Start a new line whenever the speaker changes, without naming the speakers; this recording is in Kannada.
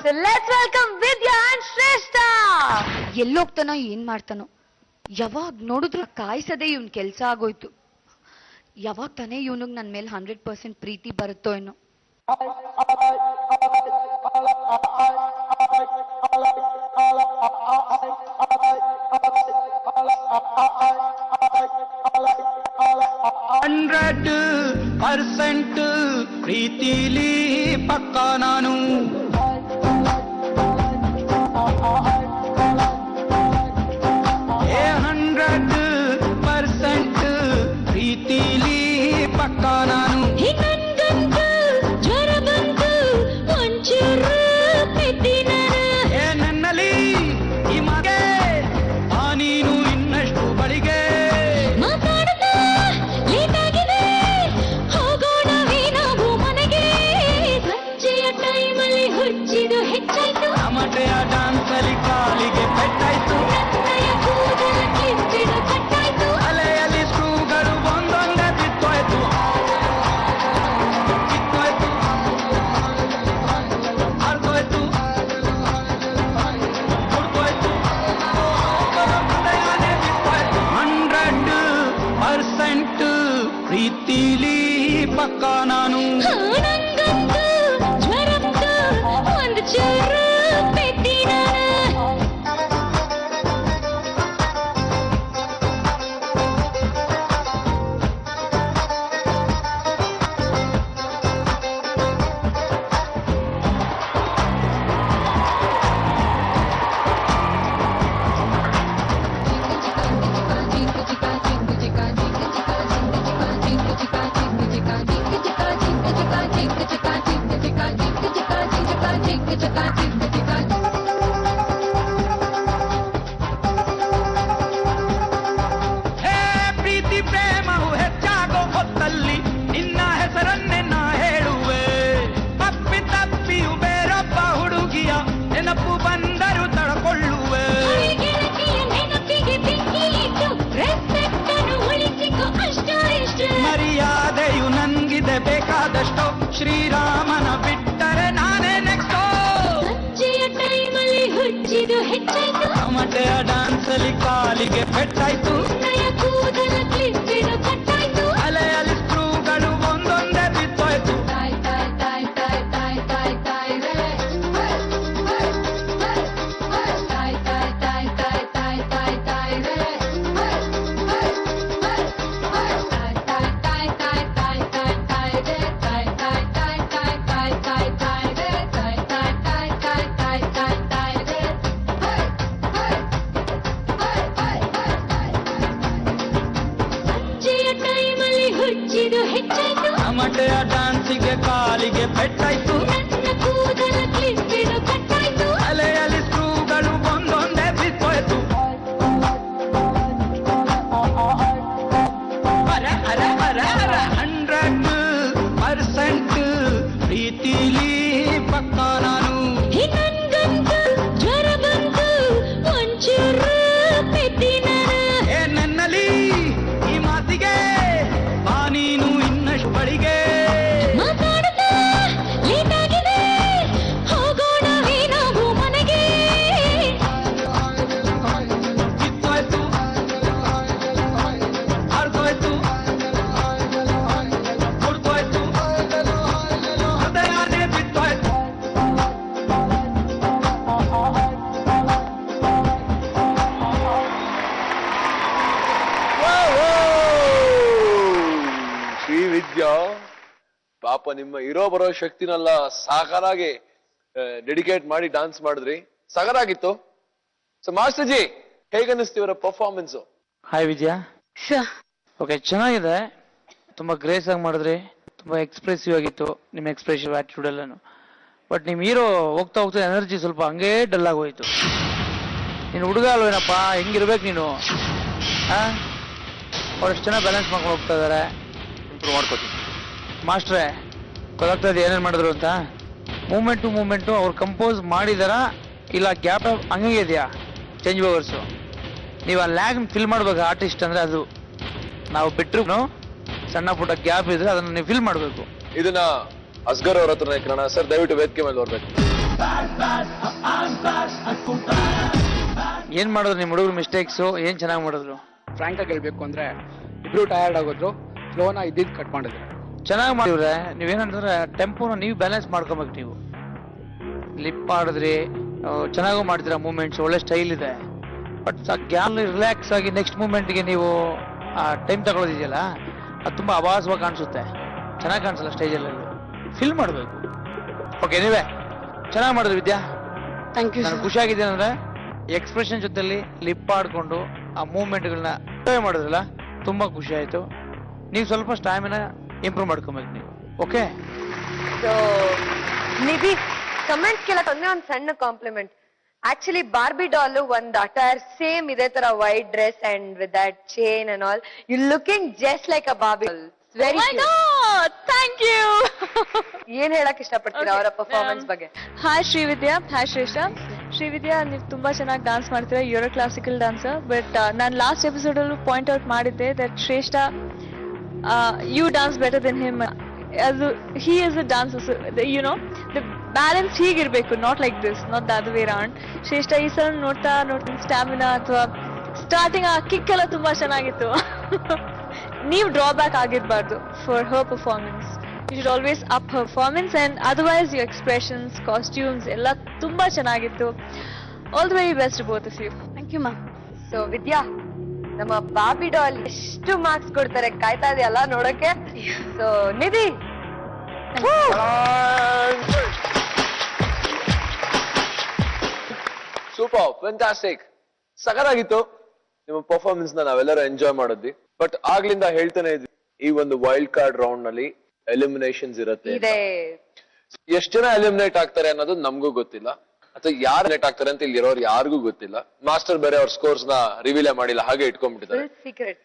So let's welcome Vidya and Shrestha. ಎಲ್ಲೋಗ್ತಾನೋ ಏನ್ ಮಾಡ್ತಾನೋ, ಯಾವಾಗ ನೋಡಿದ್ರು ಕಾಯಿಸದೆ ಇವನ್ ಕೆಲಸ ಆಗೋಯ್ತು. ಯಾವಾಗ ತಾನೇ ಇವನಿಗೆ ನನ್ನ ಮೇಲೆ 100% ಪ್ರೀತಿ ಬರುತ್ತೋ ಏನೋ.
%% ಪ್ರೀತಿಲಿ ಪಕ್ಕ ನಾನು. ಪ್ರೀತಿಲಿ ಪಕ್ಕ ನಾನು. ನನ್ನಲ್ಲಿ ಈ ಮಗೆ ನೀನು ಇನ್ನಷ್ಟು ಬಳಿಗೆ ಟಮಟೆಯ ಡಾನ್ಸಲ್ಲಿ ಕಾಲಿಗೆ ಪೆಟ್ಟಾಯ್ತು. ಅಲೆಯಲ್ಲಿ ಸ್ಕ್ರೂಗಳು ಒಂದೊಂದೇ ಬಿತ್ತೋಯ್ತು. ಅರ್ಧೋಯ್ತು, ಮುಡ್ದೋಯ್ತು, ಹೃದಯನೇ ಬಿತ್ತೋಯ್ತು. 100% ಪ್ರೀತಿಲಿ ಪಕ್ಕ ನಾನು. ಪ್ರೀತಿ ಪ್ರೇಮವು ಹೆಚ್ಚಾಗೋ ಹೊತ್ತಲ್ಲಿ ನಿನ್ನ ಹೆಸರನ್ನೇ ನಾ ಹೇಳುವೆ. ತಪ್ಪಿ ತಪ್ಪಿಯು ಬೇರೊಬ್ಬ ಹುಡುಗಿಯ ನೆನಪು ಬಂದರು ತಡ್ಕೊಳ್ಳುವೆ. ಮರ್ಯಾದೆಯು ನನ್ಗಿದೆ ಬೇಕಾದಷ್ಟು, ಶ್ರೀರಾಮನ ಬಿಟ್ಟರೆ ನಾನೇ ನೆಕ್ಸ್ಟೋ. ಟಮಟೆಯ ಡಾನ್ಸಲ್ಲಿ ಕಾಲಿಗೆ ಪೆಟ್ಟಾಯ್ತು. ಅಲೆಯಲ್ಲಿ ಸ್ಕ್ರೂಗಳು ಒಂದೊಂದೇ ಬಿತ್ತೋಯ್ತು. ಟಮಟೆಯ ಡಾನ್ಸಿಗೆ ಕಾಲಿಗೆ ಪೆಟ್ಟಾಯ್ತು. ಅಲೆಯಲ್ಲಿ ಸ್ಕ್ರೂಗಳು ಒಂದೊಂದೇ ಬಿತ್ತೋಯ್ತು. ಅರ ಅರ ಅರ ಅರ 100% ಪ್ರೀತಿಲಿ ಪಕ್ಕ ನಾನು. ನನ್ನಲ್ಲಿ ಈ ಮಾತಿಗೆ ನೀನು ಇನ್ನಷ್ಟು ಬಳಿಗೆ. ಬಿತ್ತೋಯ್ತು, ಅರ್ಧೋಯ್ತು, ಮುಡ್ದೋಯ್ತು, ಹೃದಯನೇ ಬಿತ್ತೋಯ್ತು.
ಶ್ರೀವಿದ್ಯಾ, ಪಾಪ ನಿಮ್ಮ ಇರೋ ಬರೋ ಶಕ್ತಿನೆಲ್ಲ ಸಾಕರಾಗಿ ಡೆಡಿಕೇಟ್ ಮಾಡಿ ಡಾನ್ಸ್ ಮಾಡಿದ್ರಿ, ಸಾಗರಾಗಿತ್ತು. ಸೊ ಮಾಸ್ಟರ್ ಜಿ, ಹೇಗನ್ನಿಸ್ತು ಇವರ ಪರ್ಫಾರ್ಮೆನ್ಸ್?
ಹಾಯ್ ವಿದ್ಯಾ. ಓಕೆ, ಚೆನ್ನಾಗಿದೆ. ತುಂಬಾ ಗ್ರೇಸ್ ಆಗಿ ಮಾಡಿದ್ರಿ. ತುಂಬಾ ಎಕ್ಸ್ಪ್ರೆಸಿವ್ ಆಗಿತ್ತು ನಿಮ್ಮ ಎಕ್ಸ್ಪ್ರೆಸಿವ್ ಆಟಿಟ್ಯೂಡ್ ಎಲ್ಲಾನು. ಬಟ್ ನಿಮ್ ಹೀರೋ ಹೋಗ್ತಾ ಹೋಗ್ತಾ ಎನರ್ಜಿ ಸ್ವಲ್ಪ ಹಂಗೇ ಡಲ್ ಆಗೋಯ್ತು. ನೀನು ಹುಡುಗ ಅಲ್ವೇನಪ್ಪ, ಹೆಂಗಿರ್ಬೇಕು ನೀನು? ಅವ್ರಷ್ಟು ಚೆನ್ನಾಗಿ ಬ್ಯಾಲೆನ್ಸ್ ಮಾಡ್ಕೊಂಡು ಹೋಗ್ತಾ ಇದಾರೆ. ಇಂಪ್ರೂವ್ ಮಾಡ್ಕೋತೀನಿ ಮಾಸ್ಟ್ರೇ. ಗೊತ್ತಾಗ್ತಾ ಇದೆ ಏನೇನು ಮಾಡಿದ್ರು ಅಂತ. ಮೂಮೆಂಟು ಅವ್ರು ಕಂಪೋಸ್ ಮಾಡಿದಾರ ಇಲ್ಲ ಗ್ಯಾಪ್ ಹಂಗೆ ಇದೆಯಾ? ಚೇಂಜ್ ಓವರ್ಸು ನೀವು ಆ ಲ್ಯಾಗ್ ಫಿಲ್ ಮಾಡ್ಬೇಕು. ಆರ್ಟಿಸ್ಟ್ ಅಂದ್ರೆ ಅದು ನಾವು ಬಿಟ್ಟರು ಸಣ್ಣ ಪುಟ್ಟ ಗ್ಯಾಪ್ ಇದ್ರೆ ಅದನ್ನ ನೀವು ಫಿಲ್ ಮಾಡಬೇಕು.
ಇದನ್ನ ಅಸ್ಗರ್ ಅವ್ರ ಹತ್ರನೇ ಕೇಳೋಣ ಸರ್. ದಯವಿಟ್ಟು ವೇದಿಕೆ ಮೇಲೆ ಬರ್ಬೇಕು.
ಏನ್ ಮಾಡಿದ್ರು ನಿಮ್ ಹುಡುಗರು ಮಿಸ್ಟೇಕ್ಸ್ ಏನ್ ಚೆನ್ನಾಗಿ ಮಾಡಿದ್ರು?
ಫ್ರಾಂಕ್ ಆಗಿ ಹೇಳ್ಬೇಕು ಅಂದ್ರೆ ಇಬ್ರು ಟಯರ್ಡ್ ಆಗೋದ್ರು, ಫ್ಲೋನ ಇದ್ದಿದ್ದು ಕಟ್ ಮಾಡಿದ್ರು.
ಚೆನ್ನಾಗಿ ಮಾಡಿವ್ರೆ. ನೀವೇನಂತಂದ್ರೆ ಟೆಂಪೋನ ನೀವು ಬ್ಯಾಲೆನ್ಸ್ ಮಾಡ್ಕೊಬೇಕು. ನೀವು ಲಿಪ್ ಆಡಿದ್ರಿ, ಚೆನ್ನಾಗೂ ಮಾಡ್ತೀರಾ, ಮೂಮೆಂಟ್ಸ್ ಒಳ್ಳೆ ಸ್ಟೈಲ್ ಇದೆ. ಬಟ್ ಗ್ಯಾಲ್ ರಿಲ್ಯಾಕ್ಸ್ ಆಗಿ ನೆಕ್ಸ್ಟ್ ಮೂಮೆಂಟ್ಗೆ ನೀವು ಆ ಟೈಮ್ ತಗೊಳ್ಳೋದಿದೆಯಲ್ಲ, ಅದು ತುಂಬಾ ಅಭಾಸವಾಗಿ ಕಾಣಿಸುತ್ತೆ, ಚೆನ್ನಾಗಿ ಕಾಣಿಸಲ್ಲ ಸ್ಟೇಜಲ್ಲಿ. ಫಿಲ್ ಮಾಡಬೇಕು. ಓಕೆ, ನೀವೇ ಚೆನ್ನಾಗಿ ಮಾಡಿದ್ರಿ ವಿದ್ಯಾ.
Thank you.
ನಾನು ಖುಷಿಯಾಗಿದ್ದೇನೆ ಅಂದ್ರೆ ಎಕ್ಸ್ಪ್ರೆಷನ್ ಜೊತೆಲಿ ಲಿಪ್ ಆಡ್ಕೊಂಡು ಆ ಮೂವ್ಮೆಂಟ್ಗಳನ್ನ ಎಂಜಾಯ್ ಮಾಡಿದ್ರಲ್ಲ, ತುಂಬಾ ಖುಷಿ ಆಯ್ತು. ನೀವು ಸ್ವಲ್ಪ ಸ್ಟಾಮಿನಾ ಇಂಪ್ರೂವ್ ಮಾಡ್ಕೊಬೇಕು ನೀವು. ಓಕೆ,
ಸೊ ನಿಧಿ ಕಮೆಂಟ್ಸ್ ಕೆಲ ಒಂದೇ ಒಂದು ಸಣ್ಣ ಕಾಂಪ್ಲಿಮೆಂಟ್. ಆಕ್ಚುಲಿ ಬಾರ್ಬಿ ಡಾಲ್ ಒಂದ್ ಅಟೈರ್ ಸೇಮ್ ಇದೇ ತರ white dress and with that chain and all, you looking just like a Barbie. Very
thank you.
ಏನ್ ಹೇಳಕ್ ಇಷ್ಟಪಡ್ತೀರಾ ಅವರ ಪರ್ಫಾರ್ಮೆನ್ಸ್ ಬಗ್ಗೆ?
ಹಾಯ್ ಶ್ರೀವಿದ್ಯಾ, ಹಾಯ್ ಶ್ರೇಷ್ಠ. ಶ್ರೀವಿದ್ಯಾ, ನೀವು ತುಂಬಾ ಚೆನ್ನಾಗಿ ಡಾನ್ಸ್ ಮಾಡ್ತೀರಾ, ಯುವರ್ ಕ್ಲಾಸಿಕಲ್ ಡಾನ್ಸರ್. ಬಟ್ ನಾನು ಲಾಸ್ಟ್ ಎಪಿಸೋಡ್ ಅಲ್ಲೂ ಪಾಯಿಂಟ್ ಔಟ್ ಮಾಡಿದ್ದೆ that Shreshta you dance better than him. ಅದು he is a dancer, you know the balance ಹೀಗಿರ್ಬೇಕು, not like this, not the other way around. Shreshta ಈ ಸಲ ನೋಡ್ತಾ ಸ್ಟಾಮಿನಾ ಅಥವಾ ಸ್ಟಾರ್ಟಿಂಗ್ ಆ ಕಿಕ್ ಎಲ್ಲ ತುಂಬಾ ಚೆನ್ನಾಗಿತ್ತು. ನೀವು ಡ್ರಾಬ್ಯಾಕ್ ಆಗಿರ್ಬಾರ್ದು for her performance. You should always up her performance and otherwise your expressions, costumes ಎಲ್ಲ ತುಂಬಾ ಚೆನ್ನಾಗಿತ್ತು. All the very best both of you.
Thank you ಮಾ.
ಸೊ ವಿದ್ಯಾ, ನಮ್ಮ ಬಾರ್ಬಿ ಡಾಲ್ ಎಷ್ಟು ಮಾರ್ಕ್ಸ್ ಕೊಡ್ತಾರೆ ಕಾಯ್ತಾ ಇದೆಯಲ್ಲ ನೋಡಕ್ಕೆ. ಸೊ ನಿಧಿ,
ಸೂಪರ್, ಫ್ಯಾಂಟಾಸ್ಟಿಕ್, ಸಖತ್ತಾಗಿತ್ತು ನಿಮ್ಮ ಪರ್ಫಾರ್ಮೆನ್ಸ್ ನ ನಾವೆಲ್ಲರೂ ಎಂಜಾಯ್ ಮಾಡಿದ್ವಿ. ಬಟ್ ಆಗ್ಲಿಂದ ಹೇಳ್ತಾನೆ ಇದ್ವಿ, ಈ ಒಂದು ವೈಲ್ಡ್ ಕಾರ್ಡ್ ರೌಂಡ್ ನಲ್ಲಿ ಎಲಿಮಿನೇಷನ್ಸ್ ಇರುತ್ತೆ.
ಇದೆ
ಎಷ್ಟು ಜನ ಎಲಿಮಿನೇಟ್ ಆಗ್ತಾರೆ ಅನ್ನೋದು ನಮಗೂ ಗೊತ್ತಿಲ್ಲ, ಅಥವಾ ಯಾರು ಎಲಿಮಿನೇಟ್ ಆಗ್ತಾರೆ ಅಂತ ಇಲ್ಲಿ ಇರೋರು ಯಾರಿಗೂ ಗೊತ್ತಿಲ್ಲ. ಮಾಸ್ಟರ್ ಬೇರೆ ಅವ್ರ ಸ್ಕೋರ್ಸ್ ನ ರಿವೀಲ್ ಮಾಡಿಲ್ಲ, ಹಾಗೆ ಇಟ್ಕೊಂಡ್ಬಿಟ್ಟಿದ್ದಾರೆ.
ಸೀಕ್ರೆಟ್.